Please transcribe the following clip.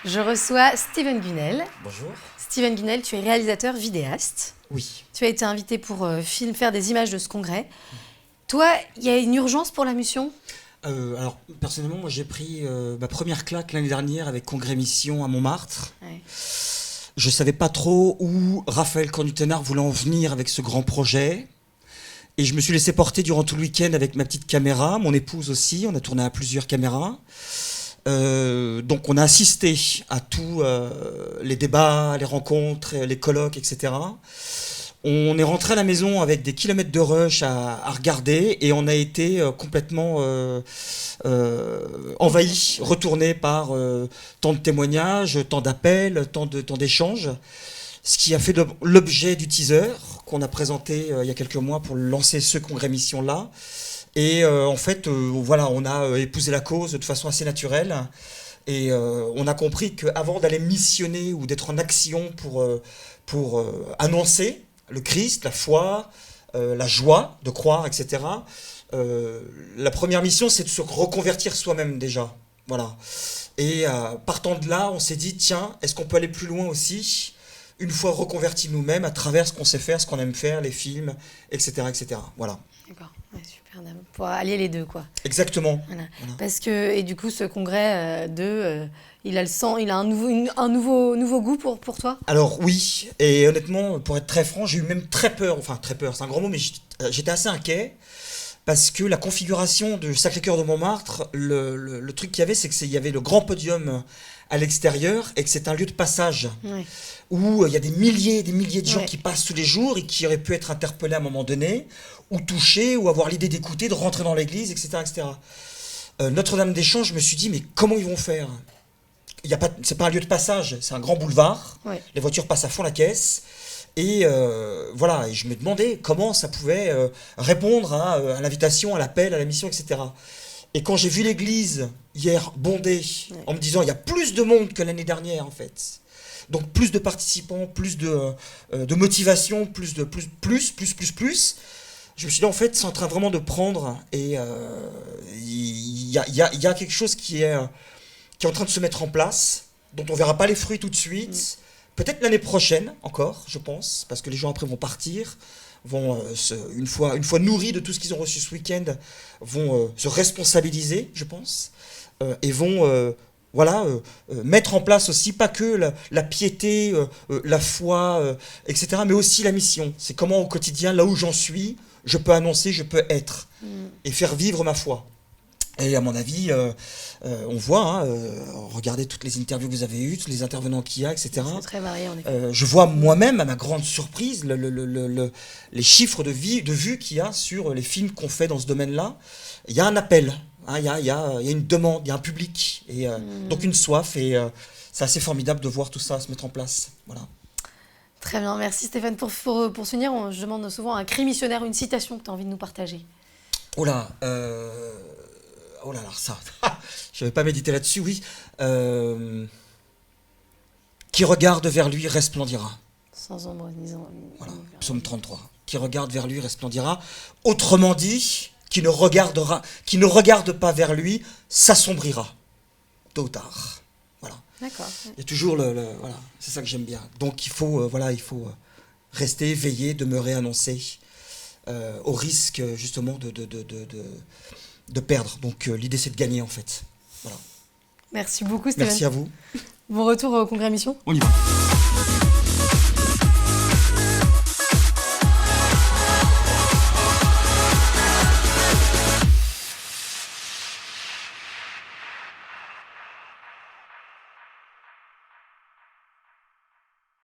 Je reçois Steven Gunnel. Bonjour. Steven Gunnel, tu es réalisateur vidéaste. Oui. Tu as été invité pour faire des images de ce congrès. Toi, il y a une urgence pour la mission ? Alors, personnellement, moi j'ai pris ma première claque l'année dernière avec Congrès Mission à Montmartre. Ouais. Je ne savais pas trop où Raphaël Cornutenard voulait en venir avec ce grand projet. Et je me suis laissé porter durant tout le week-end avec ma petite caméra, mon épouse aussi, on a tourné à plusieurs caméras. Donc on a assisté à tous les débats, les rencontres, les colloques, etc. On est rentré à la maison avec des kilomètres de rush à regarder et on a été complètement envahi, retourné par tant de témoignages, tant d'appels, tant d'échanges. Ce qui a fait l'objet du teaser qu'on a présenté il y a quelques mois pour lancer ce congrès mission-là. Et en fait, voilà, on a épousé la cause de façon assez naturelle. Et on a compris qu'avant d'aller missionner ou d'être en action pour annoncer le Christ, la foi, la joie de croire, etc., la première mission, c'est de se reconvertir soi-même déjà. Voilà. Et partant de là, on s'est dit, tiens, est-ce qu'on peut aller plus loin aussi ? Une fois reconvertis nous-mêmes à travers ce qu'on sait faire, ce qu'on aime faire, les films, etc., etc. Voilà. D'accord, ouais, super. Pour allier les deux, quoi. Exactement. Voilà. Voilà. Parce que, et du coup, ce congrès il a un nouveau goût pour toi ? Alors oui, et honnêtement, pour être très franc, j'ai eu même très peur, enfin très peur, c'est un grand mot, mais j'étais assez inquiet, parce que la configuration de Sacré-Cœur de Montmartre, le truc qu'il y avait, c'est qu'il y avait le grand podium à l'extérieur, et que c'est un lieu de passage. Ouais. Où il y a des milliers de gens Ouais. qui passent tous les jours et qui auraient pu être interpellés à un moment donné, ou touchés, ou avoir l'idée d'écouter, de rentrer dans l'église, etc. etc. Notre-Dame-des-Champs, je me suis dit, mais comment ils vont faire ? C'est pas un lieu de passage, c'est un grand boulevard, Ouais. les voitures passent à fond la caisse, et voilà, et je me demandais comment ça pouvait répondre à l'invitation, à l'appel, à la mission, etc. Et quand j'ai vu l'église hier bondée, Ouais. en me disant, il y a plus de monde que l'année dernière, en fait. Donc plus de participants, plus de motivation, plus. Je me suis dit, en fait, c'est en train vraiment de prendre. Et il y a quelque chose qui est en train de se mettre en place, dont on ne verra pas les fruits tout de suite. Peut-être l'année prochaine encore, je pense, parce que les gens après vont partir, vont, une fois nourris de tout ce qu'ils ont reçu ce week-end, vont se responsabiliser, je pense, et vont... mettre en place aussi, pas que la piété, la foi, etc., mais aussi la mission. C'est comment au quotidien, là où j'en suis, je peux annoncer, je peux être, et faire vivre ma foi. Et à mon avis, on voit, regardez toutes les interviews que vous avez eues, tous les intervenants qu'il y a, etc. C'est très varié, en effet. Je vois moi-même, à ma grande surprise, les chiffres de vues qu'il y a sur les films qu'on fait dans ce domaine-là. Il y a un appel. Il y a une demande, il y a un public, et donc une soif, et c'est assez formidable de voir tout ça se mettre en place. Voilà. Très bien, merci Stéphane. Pour finir, je demande souvent à un cri missionnaire une citation que tu as envie de nous partager. Oh là, alors ça, je n'avais pas médité là-dessus, oui. Qui regarde vers lui resplendira. Sans ombre ni ombre. Voilà, psaume 33. Qui regarde vers lui resplendira. Autrement dit, qui ne regarde pas vers lui s'assombrira, tôt ou tard. Voilà. D'accord. Il y a toujours voilà, c'est ça que j'aime bien. Donc il faut rester, veiller, demeurer, annoncer, au risque justement de perdre. Donc l'idée c'est de gagner en fait. Voilà. Merci beaucoup Stéphane. Merci à vous. Bon retour au Congrès Mission. On y va.